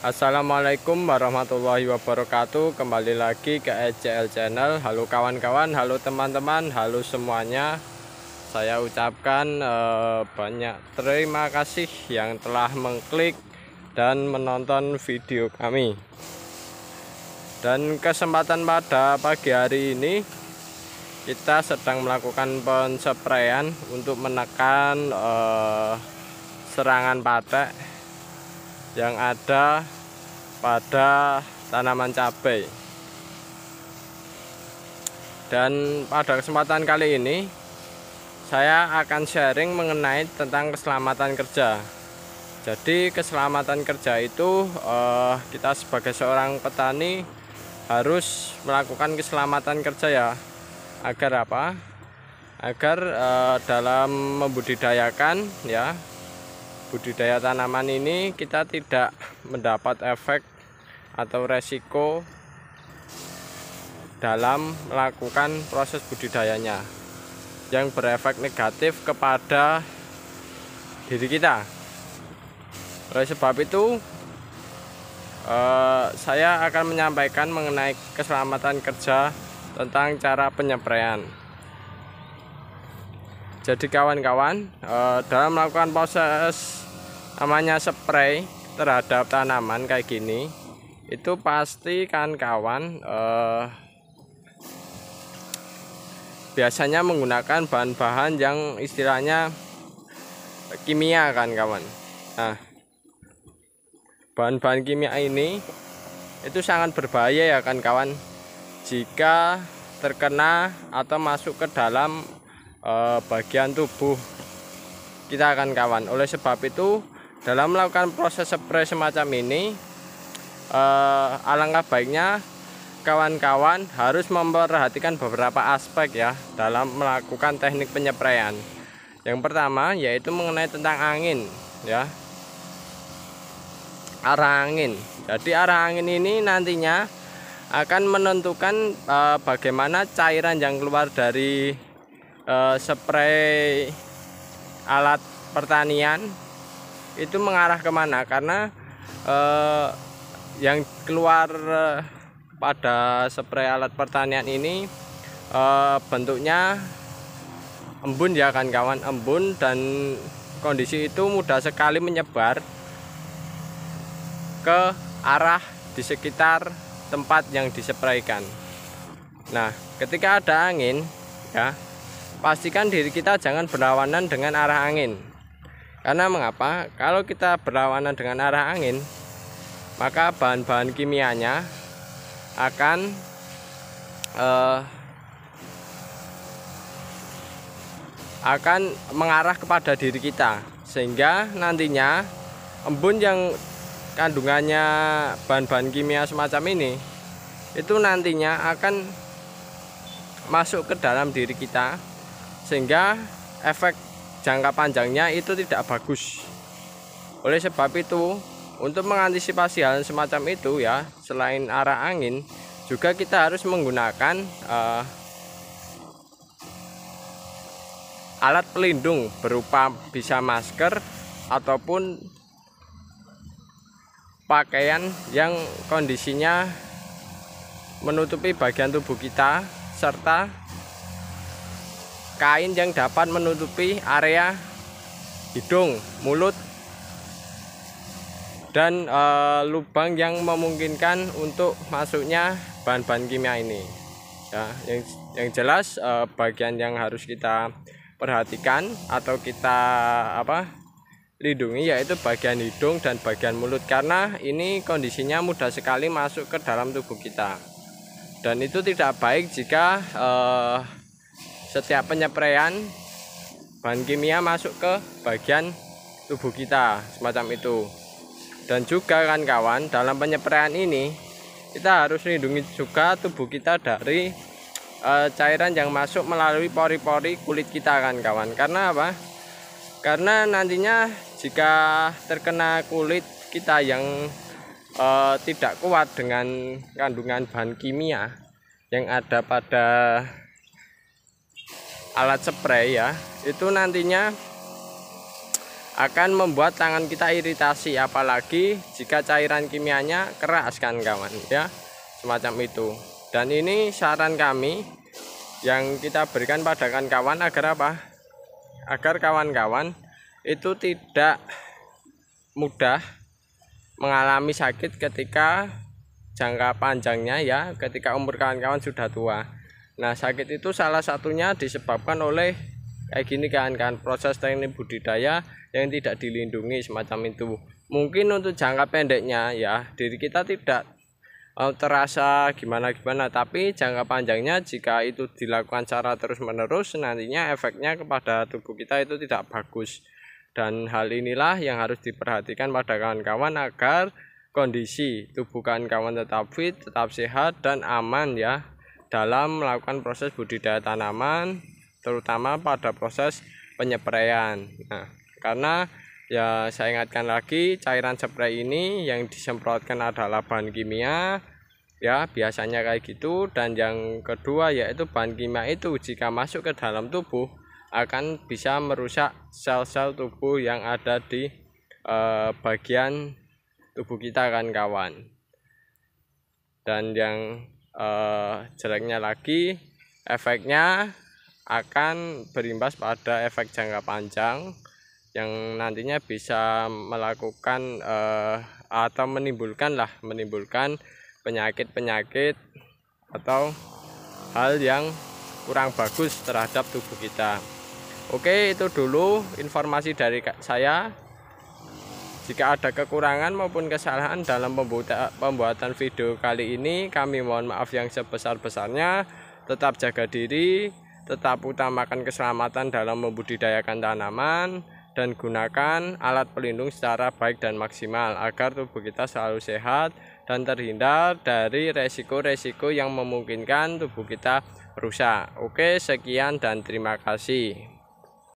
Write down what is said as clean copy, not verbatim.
Assalamualaikum warahmatullahi wabarakatuh. Kembali lagi ke ECL Channel. Halo kawan-kawan, halo teman-teman, halo semuanya. Saya ucapkan banyak terima kasih yang telah mengklik dan menonton video kami. Dan kesempatan pada pagi hari ini kita sedang melakukan pensprayan untuk menekan serangan patek yang ada pada tanaman cabai. Dan pada kesempatan kali ini saya akan sharing mengenai tentang keselamatan kerja. Jadi keselamatan kerja itu kita sebagai seorang petani harus melakukan keselamatan kerja ya. Agar apa? Agar dalam membudidayakan ya, budidaya tanaman ini kita tidak mendapat efek atau resiko dalam melakukan proses budidayanya yang berefek negatif kepada diri kita. Oleh sebab itu saya akan menyampaikan mengenai keselamatan kerja tentang cara penyepraian. Jadi kawan-kawan, dalam melakukan proses namanya spray terhadap tanaman kayak gini, itu pasti kan kawan biasanya menggunakan bahan-bahan yang istilahnya kimia kan kawan. Nah, bahan-bahan kimia ini itu sangat berbahaya ya kan kawan, jika terkena atau masuk ke dalam bagian tubuh kita akan kawan. Oleh sebab itu dalam melakukan proses spray semacam ini alangkah baiknya kawan-kawan harus memperhatikan beberapa aspek ya dalam melakukan teknik penyepraian. Yang pertama yaitu mengenai tentang angin ya, arah angin. Jadi arah angin ini nantinya akan menentukan bagaimana cairan yang keluar dari spray alat pertanian itu mengarah kemana, karena yang keluar pada spray alat pertanian ini bentuknya embun ya kan kawan, embun, dan kondisi itu mudah sekali menyebar ke arah di sekitar tempat yang dispraykan. Nah, ketika ada angin ya, pastikan diri kita jangan berlawanan dengan arah angin. Karena mengapa? Kalau kita berlawanan dengan arah angin, maka bahan-bahan kimianya akan mengarah kepada diri kita, sehingga nantinya embun yang kandungannya bahan-bahan kimia semacam ini itu nantinya akan masuk ke dalam diri kita, sehingga efek jangka panjangnya itu tidak bagus. Oleh sebab itu, untuk mengantisipasi hal semacam itu ya, selain arah angin, juga kita harus menggunakan alat pelindung berupa bisa masker ataupun pakaian yang kondisinya menutupi bagian tubuh kita, serta kain yang dapat menutupi area hidung, mulut, dan lubang yang memungkinkan untuk masuknya bahan-bahan kimia ini ya. Yang jelas bagian yang harus kita perhatikan atau kita lindungi yaitu bagian hidung dan bagian mulut, karena ini kondisinya mudah sekali masuk ke dalam tubuh kita, dan itu tidak baik jika setiap penyepraian bahan kimia masuk ke bagian tubuh kita semacam itu. Dan juga kan kawan, dalam penyepraian ini kita harus lindungi juga tubuh kita dari cairan yang masuk melalui pori-pori kulit kita kan kawan. Karena apa? Karena nantinya jika terkena kulit kita yang tidak kuat dengan kandungan bahan kimia yang ada pada alat spray ya, itu nantinya akan membuat tangan kita iritasi, apalagi jika cairan kimianya keras kan kawan ya, semacam itu. Dan ini saran kami yang kita berikan pada kawan-kawan agar apa? Agar kawan-kawan itu tidak mudah mengalami sakit ketika jangka panjangnya ya, ketika umur kawan-kawan sudah tua. Nah, sakit itu salah satunya disebabkan oleh kayak gini kan proses teknik budidaya yang tidak dilindungi semacam itu. Mungkin untuk jangka pendeknya ya diri kita tidak terasa gimana-gimana, tapi jangka panjangnya jika itu dilakukan secara terus-menerus nantinya efeknya kepada tubuh kita itu tidak bagus. Dan hal inilah yang harus diperhatikan pada kawan-kawan agar kondisi tubuh kawan-kawan tetap fit, tetap sehat dan aman ya dalam melakukan proses budidaya tanaman, terutama pada proses penyempraian. Nah, karena ya saya ingatkan lagi, cairan spray ini yang disemprotkan adalah bahan kimia ya, biasanya kayak gitu. Dan yang kedua yaitu bahan kimia itu jika masuk ke dalam tubuh akan bisa merusak sel-sel tubuh yang ada di bagian tubuh kita kan kawan. Dan yang jeleknya lagi, efeknya akan berimbas pada efek jangka panjang yang nantinya bisa melakukan atau menimbulkan penyakit-penyakit atau hal yang kurang bagus terhadap tubuh kita. Oke, itu dulu informasi dari saya. Jika ada kekurangan maupun kesalahan dalam pembuatan video kali ini, kami mohon maaf yang sebesar-besarnya. Tetap jaga diri, tetap utamakan keselamatan dalam membudidayakan tanaman, dan gunakan alat pelindung secara baik dan maksimal agar tubuh kita selalu sehat dan terhindar dari resiko-resiko yang memungkinkan tubuh kita rusak. Oke, sekian dan terima kasih.